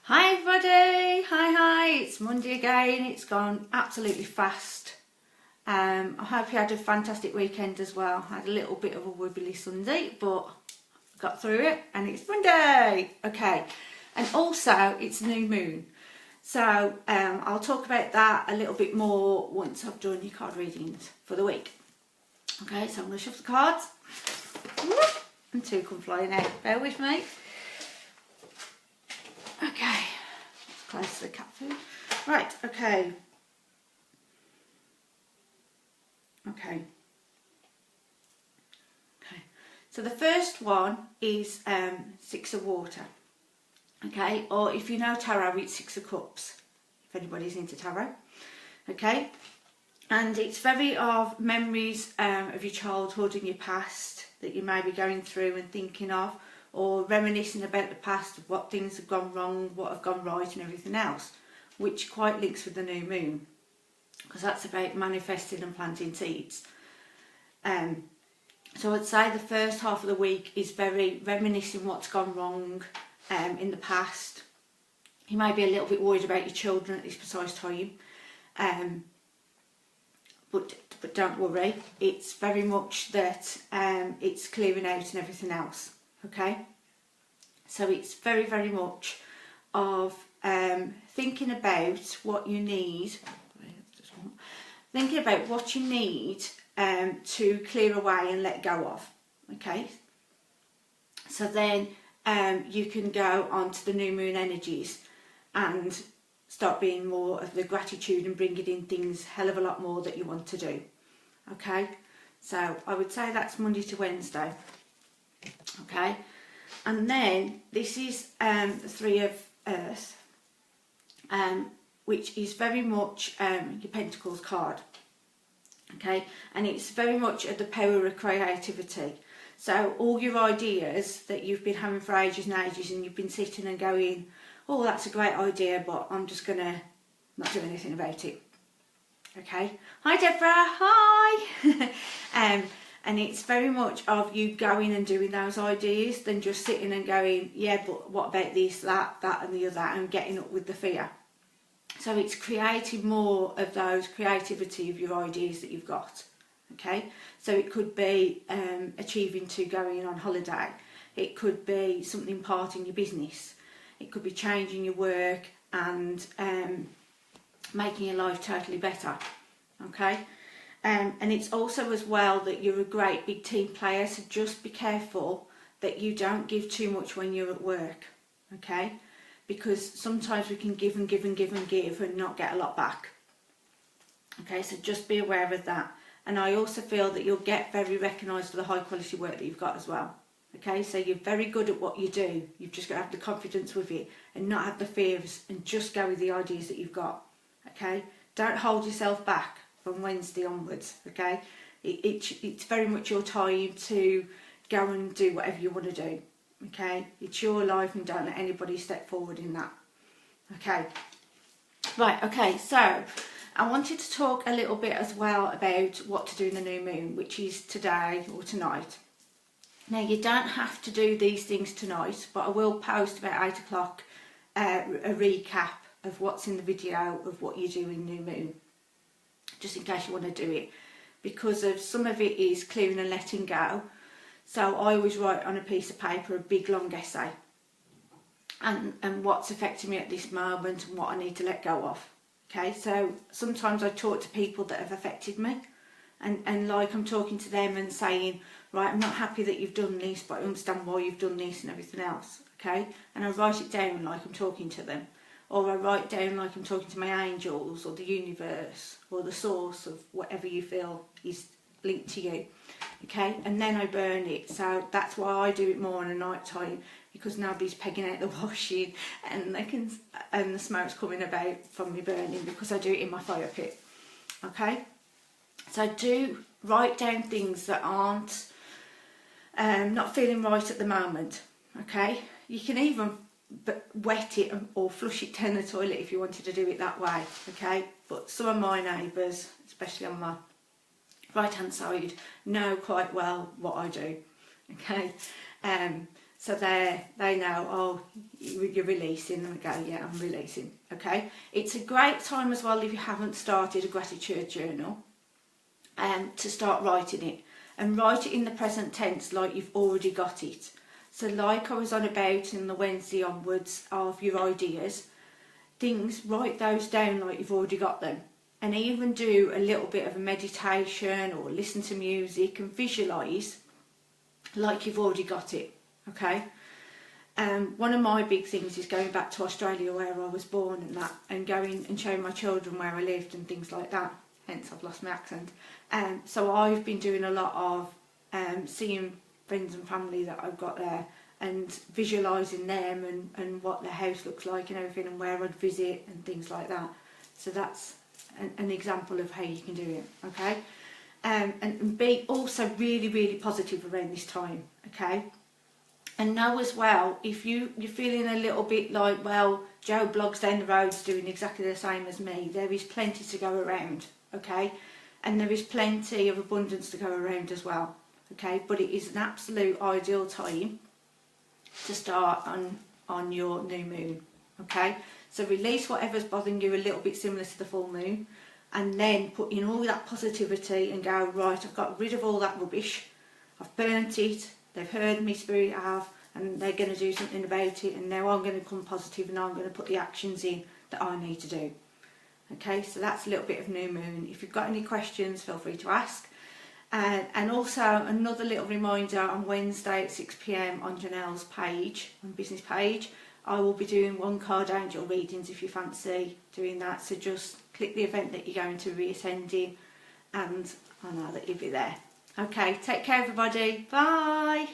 Hi everybody, hi, it's Monday again. It's gone absolutely fast. I hope you had a fantastic weekend as well. I had a little bit of a wibbly Sunday, but got through it and it's Monday. Okay, and also it's new moon. So I'll talk about that a little bit more once I've done your card readings for the week. Okay, so I'm going to shuffle the cards. And two come flying out. Bear with me. Okay, let's close the cat food. Right, okay. Okay. So the first one is Six of Water. Okay, or if you know tarot, it's Six of Cups, if anybody's into tarot. Okay, and it's very of memories of your childhood and your past that you may be going through and thinking of, or reminiscing about the past, of what things have gone wrong, what have gone right and everything else, which quite links with the new moon, because that's about manifesting and planting seeds. So I'd say the first half of the week is very reminiscing what's gone wrong in the past. You may be a little bit worried about your children at this precise time, but don't worry, it's very much that it's clearing out and everything else. Okay, so it's very much of thinking about what you need, to clear away and let go of. Okay, so then you can go on to the new moon energies and start being more of the gratitude and bringing in things hell of a lot more that you want to do. Okay, so I would say that's Monday to Wednesday. Okay, and then this is the Three of Earth, which is very much your Pentacles card. Okay, and it's very much at the power of creativity. So all your ideas that you've been having for ages and ages, and you've been sitting and going, oh, that's a great idea, but I'm just gonna not do anything about it. Okay, hi Deborah, hi. And it's very much of you going and doing those ideas than just sitting and going, yeah, but what about this, that and the other, and getting up with the fear. So it's creating more of those creativity of your ideas that you've got. Okay, so it could be achieving to going on holiday. It could be something part in your business. It could be changing your work and making your life totally better. Okay, and it's also as well that you're a great big team player, so just be careful that you don't give too much when you're at work. Okay, because sometimes we can give and give and give and give and not get a lot back. Okay, so just be aware of that. And I also feel that you'll get very recognised for the high quality work that you've got as well. Okay, so you're very good at what you do. You've just got to have the confidence with it and not have the fears and just go with the ideas that you've got. Okay, don't hold yourself back from Wednesday onwards. Okay, it's very much your time to go and do whatever you want to do. Okay, it's your life and don't let anybody step forward in that. Okay, right, okay, so I wanted to talk a little bit as well about what to do in the new moon, which is today or tonight. Now, you don't have to do these things tonight, but I will post about 8 o'clock a recap of what's in the video of what you do in new moon, just in case you want to do it, because of some of it is clearing and letting go. So I always write on a piece of paper a big long essay and what's affecting me at this moment and what I need to let go of. Okay, so sometimes I talk to people that have affected me and like I'm talking to them and saying, right, I'm not happy that you've done this, but I understand why you've done this and everything else. Okay, and I write it down like I'm talking to them, or I write down like I'm talking to my angels or the universe or the source of whatever you feel is linked to you. Okay, and then I burn it. So that's why I do it more in the night time, because nobody's pegging out the washing and the smoke's coming about from me burning, because I do it in my fire pit. Okay, so do write down things that aren't not feeling right at the moment. Okay, you can even wet it or flush it down the toilet if you wanted to do it that way. Okay, but some of my neighbours, especially on my right hand side, know quite well what I do. Okay, so they know, oh, you're releasing, and go, yeah, I'm releasing. Okay, it's a great time as well if you haven't started a gratitude journal, to start writing it, and write it in the present tense like you've already got it. So like I was on about in the Wednesday onwards of your ideas, things, write those down like you've already got them, and even do a little bit of a meditation or listen to music and visualise like you've already got it. Okay. One of my big things is going back to Australia where I was born and that, and going and showing my children where I lived and things like that. Hence I've lost my accent. So I've been doing a lot of seeing friends and family that I've got there, and visualising them and what their house looks like and everything, and where I'd visit and things like that. So that's an example of how you can do it. Okay. And be also really, really positive around this time. Okay. And know as well, if you're feeling a little bit like, well, Joe Blogs down the road's doing exactly the same as me, there is plenty to go around. Okay. And there is plenty of abundance to go around as well. Okay. But it is an absolute ideal time to start on your new moon. Okay. So release whatever's bothering you a little bit similar to the full moon, and then put in all that positivity and go, right, I've got rid of all that rubbish, I've burnt it, they've heard me, spirit have, and they're going to do something about it, and now I'm going to come positive and I'm going to put the actions in that I need to do. Okay, so that's a little bit of new moon. If you've got any questions, feel free to ask. And also another little reminder, on Wednesday at 6 PM on Janelle's page, on business page, I will be doing 1 card angel readings if you fancy doing that. So just click the event that you're going to be attending, and I know that you'll be there. Okay, take care everybody. Bye.